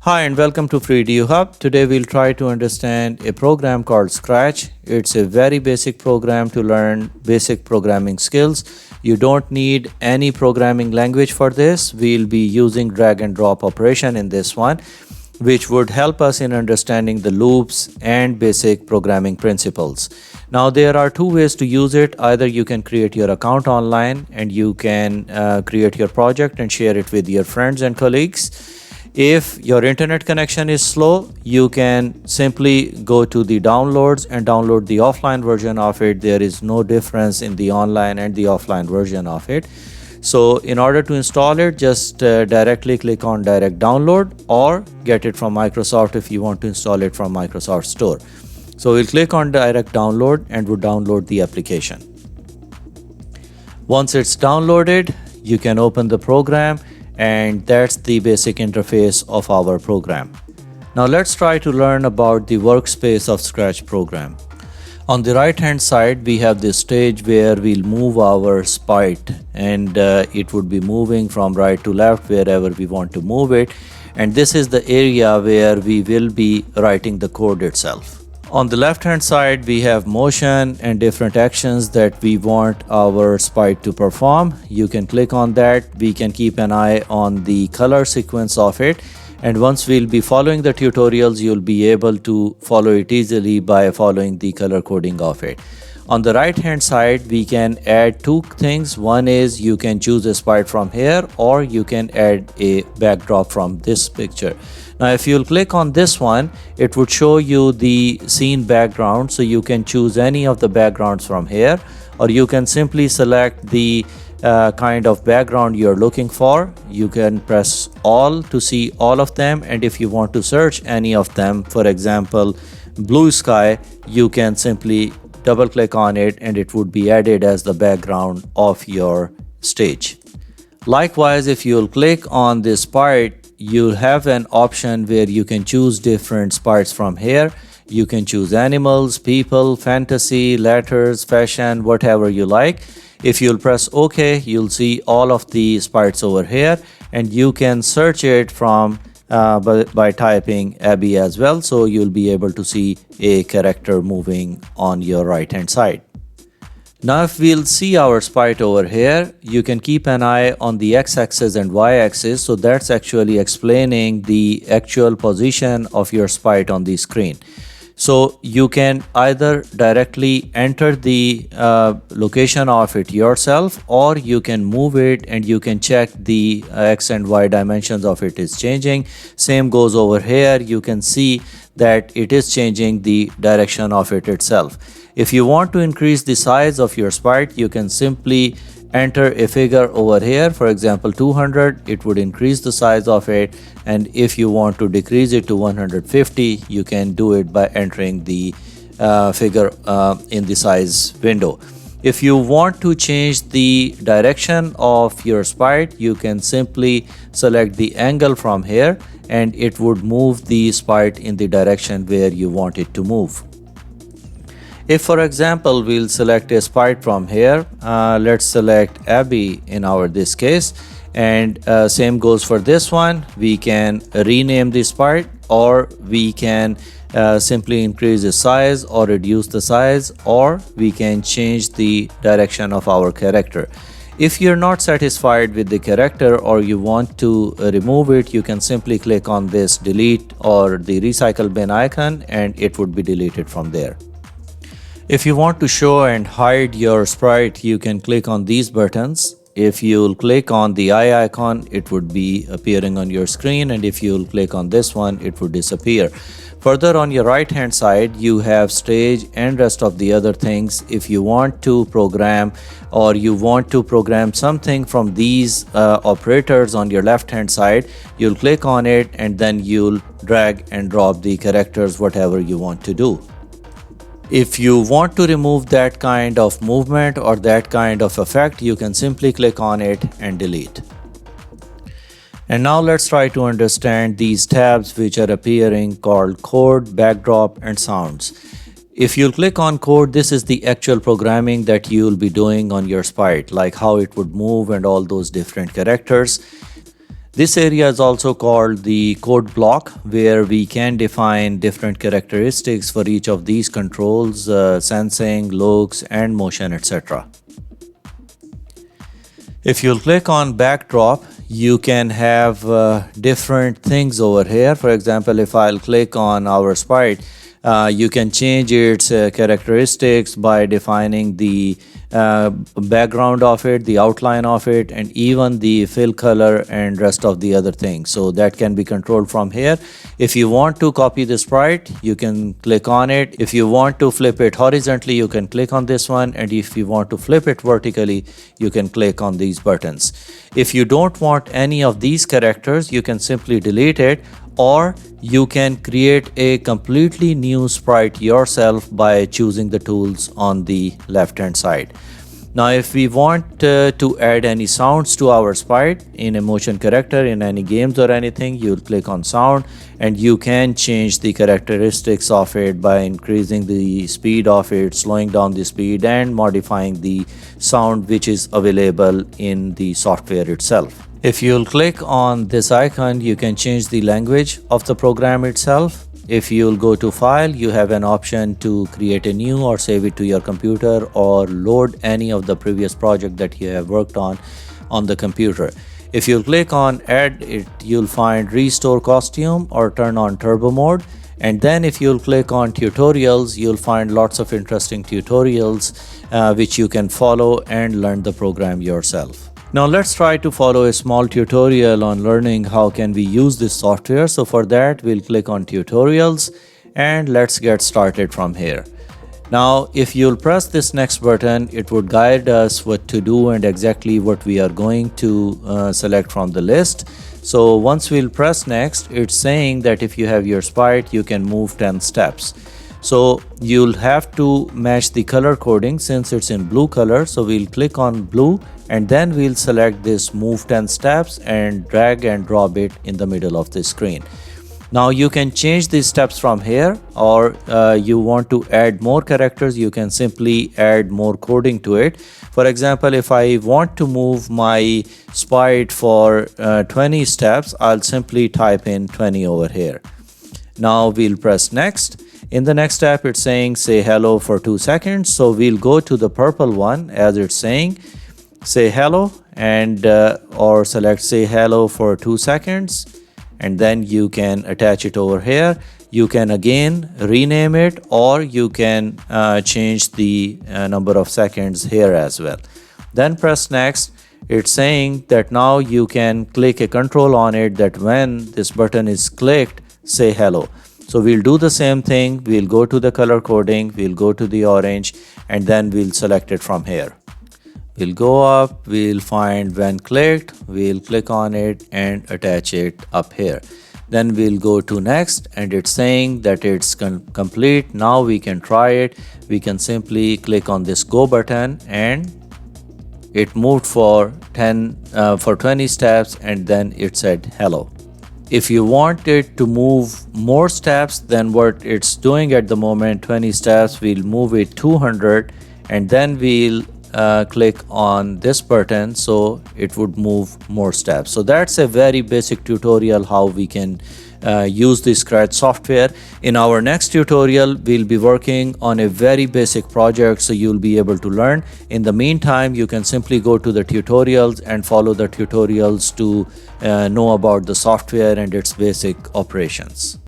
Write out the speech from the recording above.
Hi and welcome to FreeEduHub. Today we'll try to understand a program called Scratch. It's a very basic program to learn basic programming skills. You don't need any programming language for this. We'll be using drag and drop operation in this one, which would help us in understanding the loops and basic programming principles. Now there are two ways to use it. Either you can create your account online and you can create your project and share it with your friends and colleagues. If your internet connection is slow, you can simply go to the downloads and download the offline version of it. There is no difference in the online and the offline version of it. So in order to install it, just directly click on direct download or get it from Microsoft if you want to install it from Microsoft Store. So we'll click on direct download and we'll download the application. Once it's downloaded, you can open the program, and that's the basic interface of our program. Now let's try to learn about the Workspace of Scratch program. On the right hand side, we have this stage where we'll move our sprite, and it would be moving from right to left wherever we want to move it. And this is the area where we will be writing the code itself. On the left hand side, we have motion and different actions that we want our sprite to perform. You can click on that. We can keep an eye on the color sequence of it. And once we'll be following the tutorials, you'll be able to follow it easily by following the color coding of it. On the right hand side, we can add two things. One is you can choose a sprite from here, or you can add a backdrop from this picture. Now if you'll click on this one, it would show you the scene background, so you can choose any of the backgrounds from here, or you can simply select the kind of background you're looking for. You can press all to see all of them, and if you want to search any of them, for example blue sky, you can simply double click on it and it would be added as the background of your stage. Likewise, if you'll click on this sprite, you'll have an option where you can choose different sprites from here. You can choose animals, people, fantasy, letters, fashion, whatever you like. If you'll press OK, you'll see all of the sprites over here, and you can search it from by typing Abby as well, so you'll be able to see a character moving on your right hand side. Now if we'll see our sprite over here, you can keep an eye on the x-axis and y-axis, so that's actually explaining the actual position of your sprite on the screen. So you can either directly enter the location of it yourself, or you can move it and you can check the x and y dimensions of it is changing. Same goes over here. You can see that it is changing the direction of it itself. If you want to increase the size of your sprite, you can simply enter a figure over here, for example 200. It would increase the size of it, and if you want to decrease it to 150, you can do it by entering the figure in the size window. If you want to change the direction of your sprite, you can simply select the angle from here, and it would move the sprite in the direction where you want it to move. If, for example, we'll select a sprite from here, let's select Abby in this case, and same goes for this one. We can rename the sprite, or we can simply increase the size or reduce the size, or we can change the direction of our character. If you're not satisfied with the character or you want to remove it, you can simply click on this delete or the recycle bin icon, and it would be deleted from there. If you want to show and hide your sprite, you can click on these buttons. If you'll click on the eye icon, it would be appearing on your screen, and if you'll click on this one, it would disappear. Further on your right hand side, you have stage and rest of the other things. If you want to program, or you want to program something from these operators on your left hand side, you'll click on it and then you'll drag and drop the characters, whatever you want to do. If you want to remove that kind of movement or that kind of effect, you can simply click on it and delete. And now let's try to understand these tabs which are appearing, called code, backdrop, and sounds. If you click on code, this is the actual programming that you will be doing on your sprite, like how it would move and all those different characters. This area is also called the code block, where we can define different characteristics for each of these controls, sensing, looks, and motion, etc. If you'll click on backdrop, you can have different things over here. For example, if I'll click on our sprite, you can change its characteristics by defining the background of it, the outline of it, and even the fill color and rest of the other things. So that can be controlled from here. If you want to copy the sprite, you can click on it. If you want to flip it horizontally, you can click on this one. And if you want to flip it vertically, you can click on these buttons. If you don't want any of these characters, you can simply delete it, or you can create a completely new sprite yourself by choosing the tools on the left hand side. Now if we want to add any sounds to our sprite in a motion character in any games or anything, you'll click on sound, and you can change the characteristics of it by increasing the speed of it, slowing down the speed, and modifying the sound which is available in the software itself. If you'll click on this icon, you can change the language of the program itself. If you'll go to file, you have an option to create a new or save it to your computer, or load any of the previous project that you have worked on the computer. If you'll click on add it, you'll find restore costume or turn on turbo mode. And then if you'll click on tutorials, you'll find lots of interesting tutorials which you can follow and learn the program yourself. Now let's try to follow a small tutorial on learning how can we use this software. So for that, we'll click on tutorials, and let's get started from here. Now if you'll press this next button, it would guide us what to do and exactly what we are going to select from the list. So once we'll press next, it's saying that if you have your sprite, you can move 10 steps. So you'll have to match the color coding since it's in blue color. So we'll click on blue, and then we'll select this move 10 steps and drag and drop it in the middle of the screen. Now you can change these steps from here, or you want to add more characters, you can simply add more coding to it. For example, if I want to move my sprite for 20 steps, I'll simply type in 20 over here. Now we'll press next. In the next step, it's saying say hello for 2 seconds. So we'll go to the purple one, as it's saying say hello, and or select say hello for 2 seconds, and then you can attach it over here. You can again rename it, or you can change the number of seconds here as well. Then press next. It's saying that now you can click a control on it, that when this button is clicked, say hello. So we'll do the same thing. We'll go to the color coding, we'll go to the orange, and then we'll select it from here. We'll go up, we'll find when clicked, we'll click on it and attach it up here. Then we'll go to next, and it's saying that it's complete. Now we can try it. We can simply click on this go button, and it moved for 20 steps, and then it said hello. If you want it to move more steps than what it's doing at the moment, 20 steps, we'll move it 200, and then we'll click on this button, so it would move more steps. So that's a very basic tutorial how we can use the Scratch software. In our next tutorial, we'll be working on a very basic project, so you'll be able to learn. In the meantime, you can simply go to the tutorials and follow the tutorials to know about the software and its basic operations.